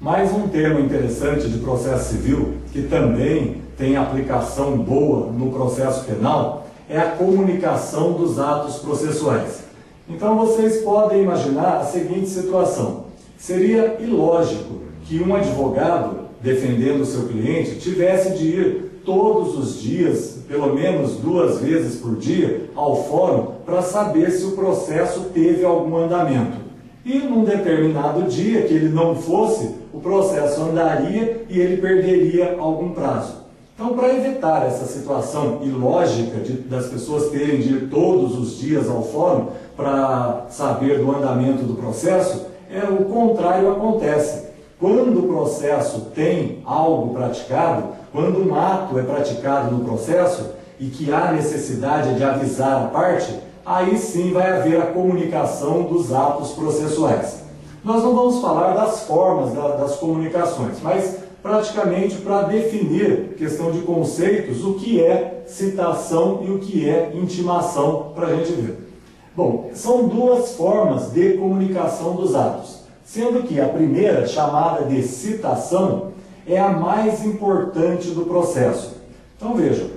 Mais um termo interessante de processo civil, que também tem aplicação boa no processo penal, é a comunicação dos atos processuais. Então vocês podem imaginar a seguinte situação: seria ilógico que um advogado, defendendo o seu cliente, tivesse de ir todos os dias, pelo menos 2 vezes por dia, ao fórum para saber se o processo teve algum andamento. E num determinado dia que ele não fosse, o processo andaria e ele perderia algum prazo. Então, para evitar essa situação ilógica das pessoas terem de ir todos os dias ao fórum para saber do andamento do processo, o contrário acontece. Quando o processo tem algo praticado, quando um ato é praticado no processo e que há necessidade de avisar a parte, aí sim vai haver a comunicação dos atos processuais. Nós não vamos falar das formas das comunicações, mas praticamente para definir questão de conceitos, o que é citação e o que é intimação, para a gente ver. Bom, são 2 formas de comunicação dos atos, sendo que a primeira, chamada de citação, é a mais importante do processo. Então vejam,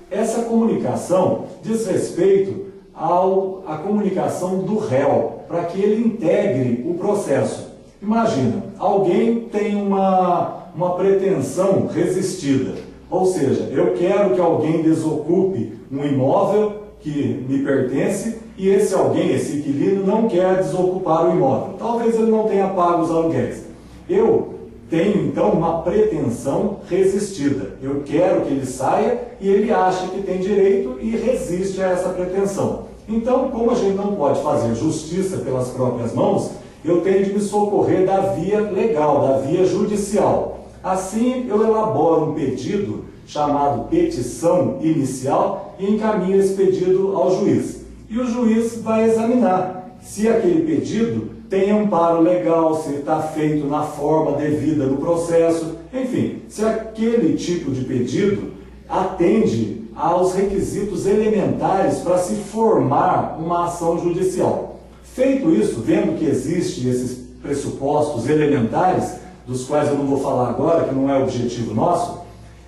essa comunicação diz respeito à comunicação do réu, para que ele integre o processo. Imagina, alguém tem uma pretensão resistida, ou seja, eu quero que alguém desocupe um imóvel que me pertence e esse alguém, esse inquilino, não quer desocupar o imóvel. Talvez ele não tenha pago os aluguéis. Eu tenho, então, uma pretensão resistida. Eu quero que ele saia e ele acha que tem direito e resiste a essa pretensão. Então, como a gente não pode fazer justiça pelas próprias mãos, eu tenho de me socorrer da via legal, da via judicial. Assim, eu elaboro um pedido chamado petição inicial e encaminho esse pedido ao juiz. E o juiz vai examinar se aquele pedido tem amparo legal, se está feito na forma devida do processo, enfim, se aquele tipo de pedido atende aos requisitos elementares para se formar uma ação judicial. Feito isso, vendo que existem esses pressupostos elementares, dos quais eu não vou falar agora, que não é objetivo nosso,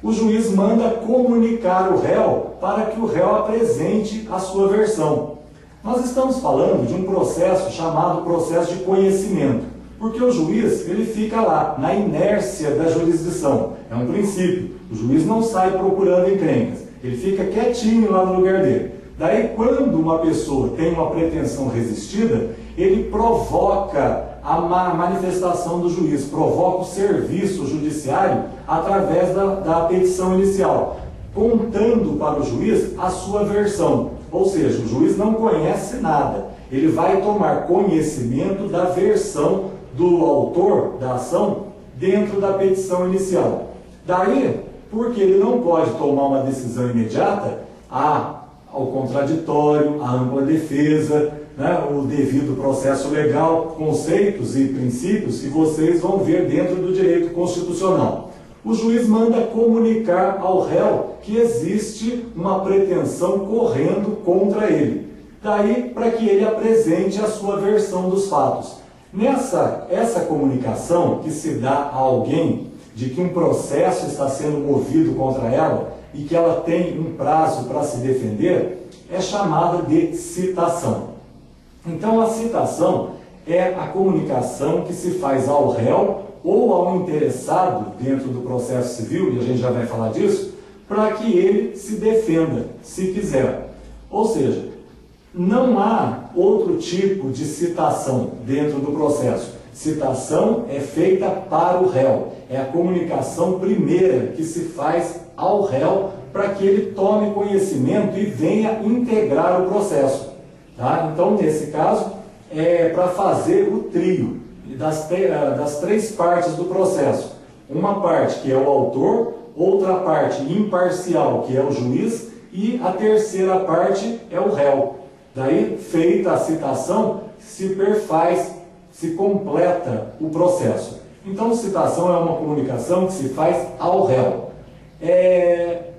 o juiz manda comunicar o réu para que o réu apresente a sua versão. Nós estamos falando de um processo chamado processo de conhecimento, porque o juiz ele fica lá, na inércia da jurisdição. É um princípio. O juiz não sai procurando encrencas, ele fica quietinho lá no lugar dele. Daí, quando uma pessoa tem uma pretensão resistida, ele provoca a manifestação do juiz, provoca o serviço judiciário através da petição inicial, contando para o juiz a sua versão. Ou seja, o juiz não conhece nada, ele vai tomar conhecimento da versão do autor da ação dentro da petição inicial. Daí, porque ele não pode tomar uma decisão imediata, ao contraditório, à ampla defesa, o devido processo legal, conceitos e princípios que vocês vão ver dentro do direito constitucional. O juiz manda comunicar ao réu que existe uma pretensão correndo contra ele. Daí, para que ele apresente a sua versão dos fatos. Essa comunicação que se dá a alguém de que um processo está sendo movido contra ela e que ela tem um prazo para se defender, é chamada de citação. Então, a citação é a comunicação que se faz ao réu ou ao interessado dentro do processo civil, e a gente já vai falar disso, para que ele se defenda, se quiser. Ou seja, não há outro tipo de citação dentro do processo. Citação é feita para o réu. É a comunicação primeira que se faz ao réu para que ele tome conhecimento e venha integrar o processo. Tá? Então, nesse caso, é para fazer o trio das 3 partes do processo. Uma parte que é o autor, outra parte imparcial, que é o juiz, e a terceira parte é o réu. Daí, feita a citação, se perfaz, se completa o processo. Então, citação é uma comunicação que se faz ao réu.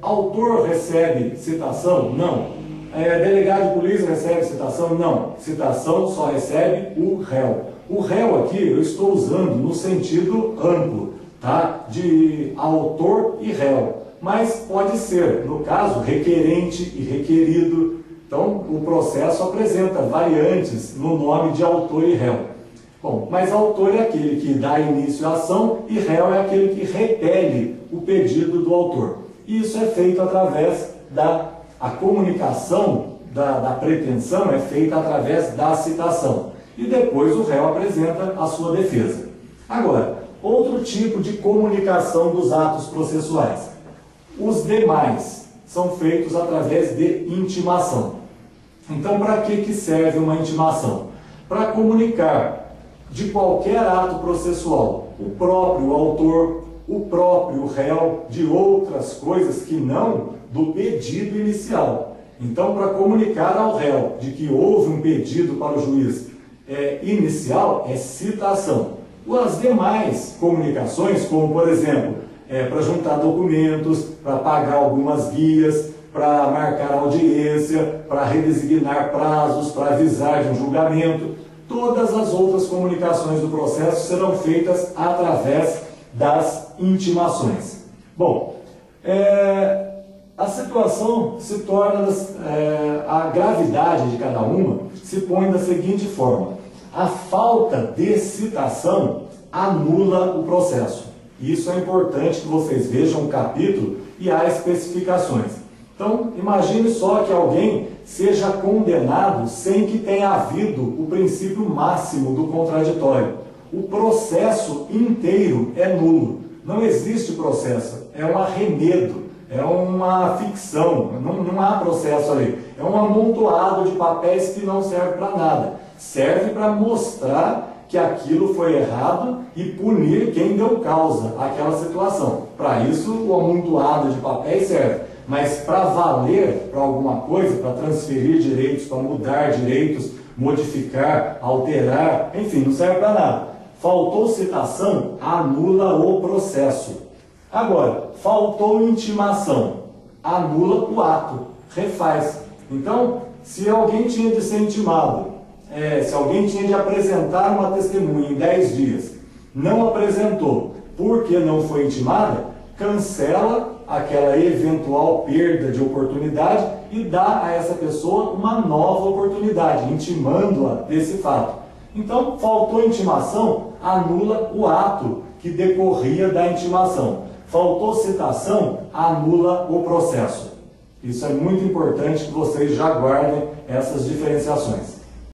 Autor recebe citação? Não. Delegado de polícia recebe citação? Não. Citação só recebe o réu. o réu aqui eu estou usando no sentido amplo, tá? De autor e réu, mas pode ser, no caso, requerente e requerido. Então, o processo apresenta variantes no nome de autor e réu. Bom, mas autor é aquele que dá início à ação e réu é aquele que repele o pedido do autor. E isso é feito através a comunicação da pretensão é feita através da citação. E depois o réu apresenta a sua defesa. Agora, outro tipo de comunicação dos atos processuais. Os demais são feitos através de intimação. Então, para que serve uma intimação? Para comunicar de qualquer ato processual, o próprio autor, o próprio réu, de outras coisas que não do pedido inicial. Então, para comunicar ao réu de que houve um pedido para o juiz inicial, é citação. As demais comunicações, como por exemplo, para juntar documentos, para pagar algumas guias, para marcar audiência, para redesignar prazos, para avisar de um julgamento, todas as outras comunicações do processo serão feitas através das intimações. Bom, a situação se torna, a gravidade de cada uma se põe da seguinte forma: a falta de citação anula o processo. Isso é importante que vocês vejam o capítulo e há especificações. Então, imagine só que alguém seja condenado sem que tenha havido o princípio máximo do contraditório. O processo inteiro é nulo. Não existe processo, é um arremedo, é uma ficção, não há processo ali. É um amontoado de papéis que não serve para nada. Serve para mostrar que aquilo foi errado e punir quem deu causa àquela situação. Para isso, o amontoado de papéis serve. Mas para valer para alguma coisa, para transferir direitos, para mudar direitos, modificar, alterar, enfim, não serve para nada. Faltou citação, anula o processo. Agora, faltou intimação, anula o ato, refaz. Então, se alguém tinha de ser intimado, se alguém tinha de apresentar uma testemunha em 10 dias, não apresentou porque não foi intimada, cancela aquela eventual perda de oportunidade e dá a essa pessoa uma nova oportunidade, intimando-a desse fato. Então, faltou intimação, anula o ato que decorria da intimação. Faltou citação, anula o processo. Isso é muito importante que vocês já guardem essas diferenciações.